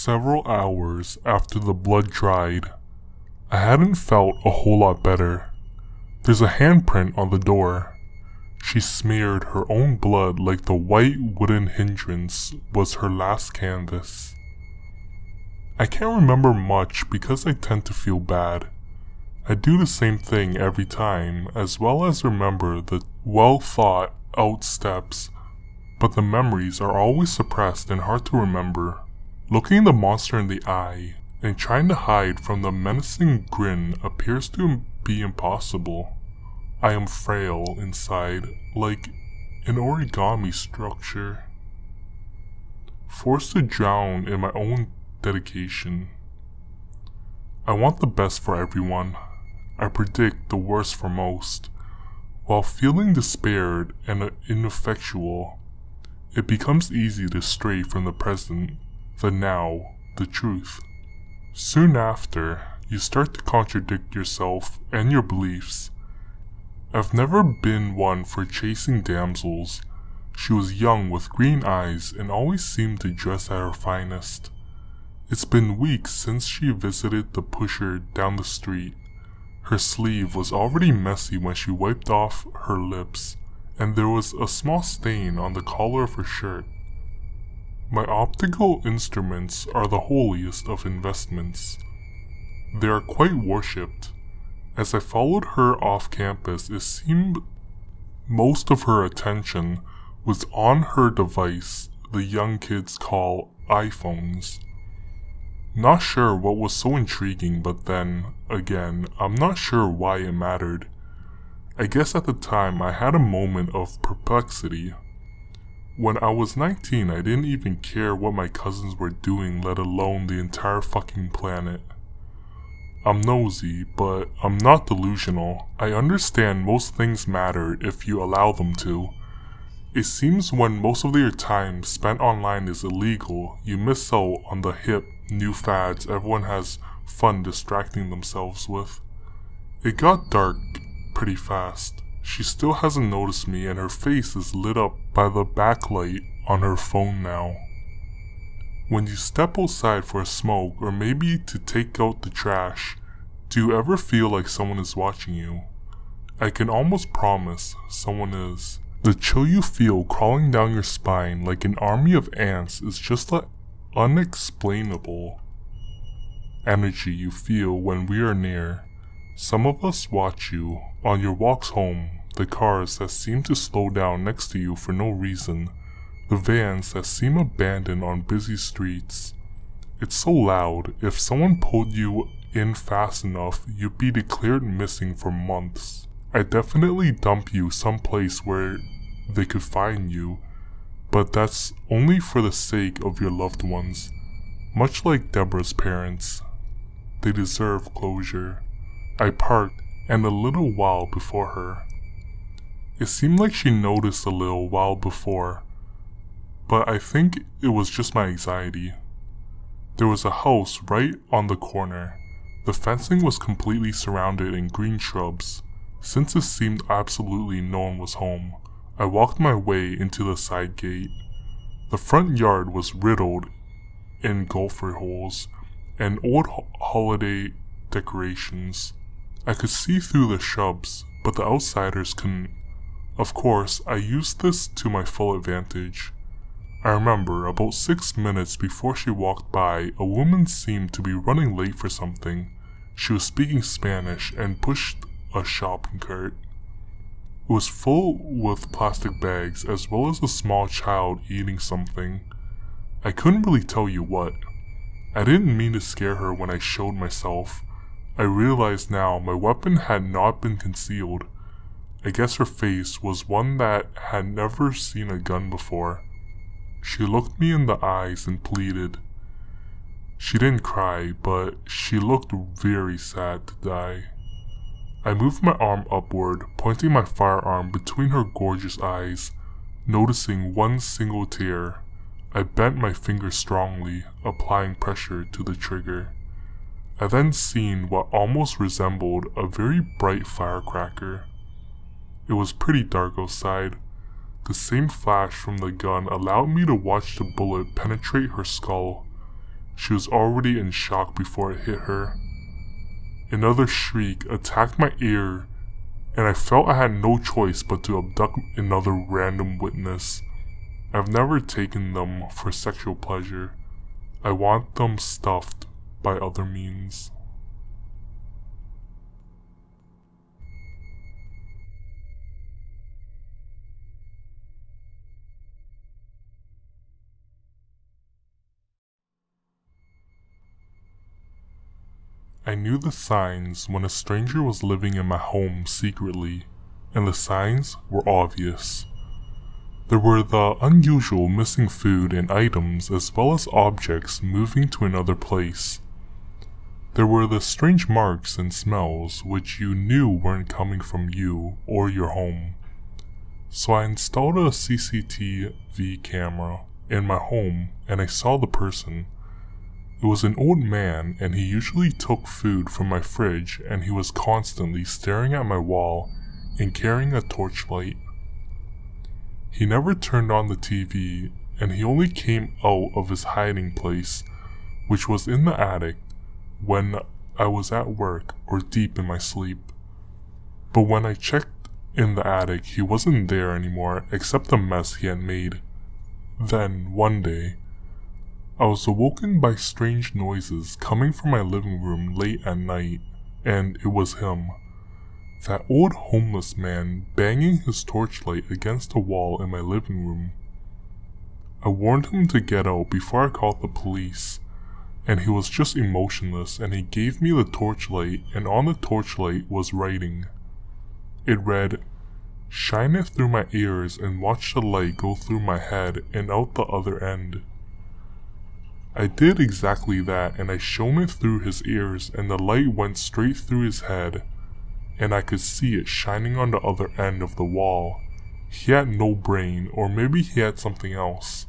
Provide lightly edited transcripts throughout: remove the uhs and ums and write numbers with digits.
Several hours after the blood dried, I hadn't felt a whole lot better. There's a handprint on the door. She smeared her own blood like the white wooden hindrance was her last canvas. I can't remember much because I tend to feel bad. I do the same thing every time, as well as remember the well thought out steps, but the memories are always suppressed and hard to remember. Looking the monster in the eye and trying to hide from the menacing grin appears to be impossible. I am frail inside, like an origami structure, forced to drown in my own dedication. I want the best for everyone. I predict the worst for most. While feeling despaired and ineffectual, it becomes easy to stray from the present, the now, the truth. Soon after, you start to contradict yourself and your beliefs. I've never been one for chasing damsels. She was young with green eyes and always seemed to dress at her finest. It's been weeks since she visited the pusher down the street. Her sleeve was already messy when she wiped off her lips, and there was a small stain on the collar of her shirt. My optical instruments are the holiest of investments. They are quite worshipped. As I followed her off campus, it seemed most of her attention was on her device the young kids call iPhones. Not sure what was so intriguing, but then, again, I'm not sure why it mattered. I guess at the time I had a moment of perplexity. When I was 19, I didn't even care what my cousins were doing, let alone the entire fucking planet. I'm nosy, but I'm not delusional. I understand most things matter if you allow them to. It seems when most of your time spent online is illegal, you miss out on the hip, new fads everyone has fun distracting themselves with. It got dark pretty fast. She still hasn't noticed me and her face is lit up by the backlight on her phone now. When you step outside for a smoke or maybe to take out the trash, do you ever feel like someone is watching you? I can almost promise someone is. The chill you feel crawling down your spine like an army of ants is just the unexplainable energy you feel when we are near. Some of us watch you on your walks home, the cars that seem to slow down next to you for no reason, the vans that seem abandoned on busy streets. It's so loud, if someone pulled you in fast enough, you'd be declared missing for months. I definitely dump you someplace where they could find you, but that's only for the sake of your loved ones. Much like Deborah's parents, they deserve closure. I parked, and a little while before her. It seemed like she noticed a little while before, but I think it was just my anxiety. There was a house right on the corner. The fencing was completely surrounded in green shrubs. Since it seemed absolutely no one was home, I walked my way into the side gate. The front yard was riddled in golfer holes and old holiday decorations. I could see through the shrubs, but the outsiders couldn't. Of course, I used this to my full advantage. I remember, about 6 minutes before she walked by, a woman seemed to be running late for something. She was speaking Spanish and pushed a shopping cart. It was full with plastic bags as well as a small child eating something. I couldn't really tell you what. I didn't mean to scare her when I showed myself. I realized now my weapon had not been concealed. I guess her face was one that had never seen a gun before. She looked me in the eyes and pleaded. She didn't cry, but she looked very sad to die. I moved my arm upward, pointing my firearm between her gorgeous eyes, noticing one single tear. I bent my finger strongly, applying pressure to the trigger. I then seen what almost resembled a very bright firecracker. It was pretty dark outside. The same flash from the gun allowed me to watch the bullet penetrate her skull. She was already in shock before it hit her. Another shriek attacked my ear, and I felt I had no choice but to abduct another random witness. I've never taken them for sexual pleasure. I want them stuffed by other means. I knew the signs when a stranger was living in my home secretly, and the signs were obvious. There were the unusual missing food and items as well as objects moving to another place. There were the strange marks and smells which you knew weren't coming from you or your home. So I installed a CCTV camera in my home and I saw the person. It was an old man and he usually took food from my fridge and he was constantly staring at my wall and carrying a torchlight. He never turned on the TV and he only came out of his hiding place, which was in the attic, when I was at work or deep in my sleep. But when I checked in the attic, he wasn't there anymore except the mess he had made. Then, one day, I was awoken by strange noises coming from my living room late at night, and it was him. That old homeless man banging his torchlight against the wall in my living room. I warned him to get out before I called the police, and he was just emotionless and he gave me the torchlight, and on the torchlight was writing. It read, "Shine it through my ears and watch the light go through my head and out the other end." I did exactly that and I shone it through his ears and the light went straight through his head. And I could see it shining on the other end of the wall. He had no brain, or maybe he had something else.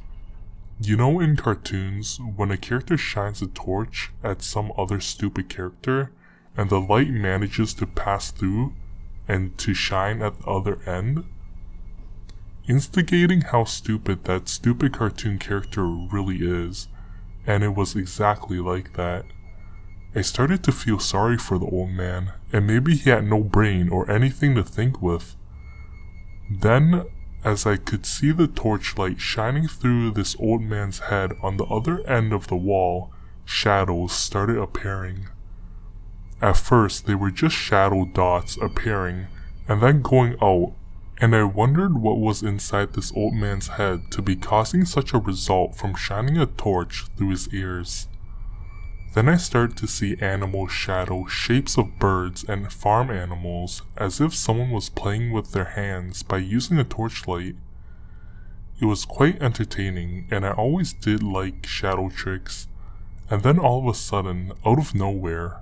You know in cartoons, when a character shines a torch at some other stupid character, and the light manages to pass through and to shine at the other end? Instigating how stupid that stupid cartoon character really is, and it was exactly like that. I started to feel sorry for the old man, and maybe he had no brain or anything to think with. Then, as I could see the torchlight shining through this old man's head on the other end of the wall, shadows started appearing. At first, they were just shadow dots appearing, and then going out, and I wondered what was inside this old man's head to be causing such a result from shining a torch through his ears. Then I started to see animal shadow shapes of birds and farm animals, as if someone was playing with their hands by using a torchlight. It was quite entertaining, and I always did like shadow tricks. And then all of a sudden, out of nowhere,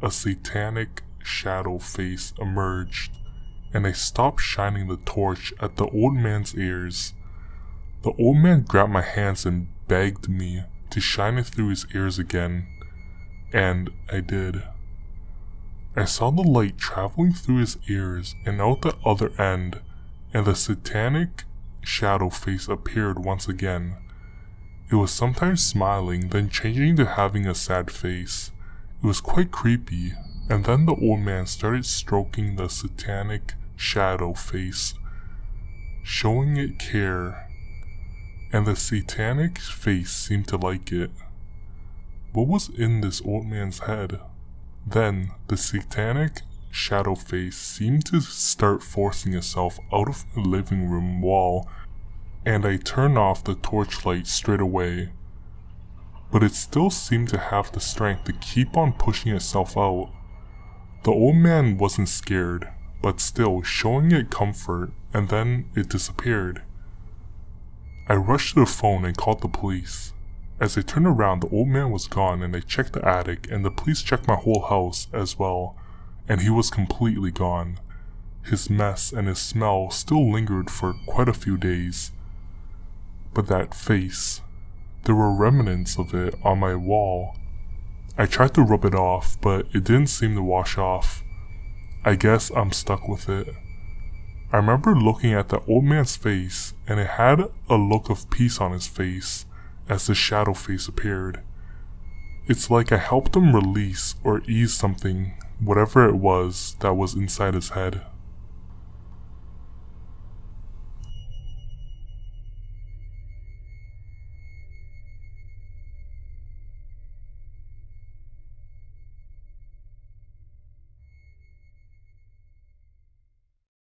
a satanic shadow face emerged, and I stopped shining the torch at the old man's ears. The old man grabbed my hands and begged me to shine it through his ears again. And I did. I saw the light traveling through his ears and out the other end, and the satanic shadow face appeared once again. It was sometimes smiling, then changing to having a sad face. It was quite creepy, and then the old man started stroking the satanic shadow face, showing it care, and the satanic face seemed to like it. What was in this old man's head? Then, the satanic shadow face seemed to start forcing itself out of the living room wall, and I turned off the torchlight straight away. But it still seemed to have the strength to keep on pushing itself out. The old man wasn't scared, but still showing it comfort, and then it disappeared. I rushed to the phone and called the police. As I turned around, the old man was gone, and I checked the attic, and the police checked my whole house as well, and he was completely gone. His mess and his smell still lingered for quite a few days. But that face, there were remnants of it on my wall. I tried to rub it off, but it didn't seem to wash off. I guess I'm stuck with it. I remember looking at the old man's face, and it had a look of peace on his face as the shadow face appeared. It's like I helped him release or ease something, whatever it was that was inside his head.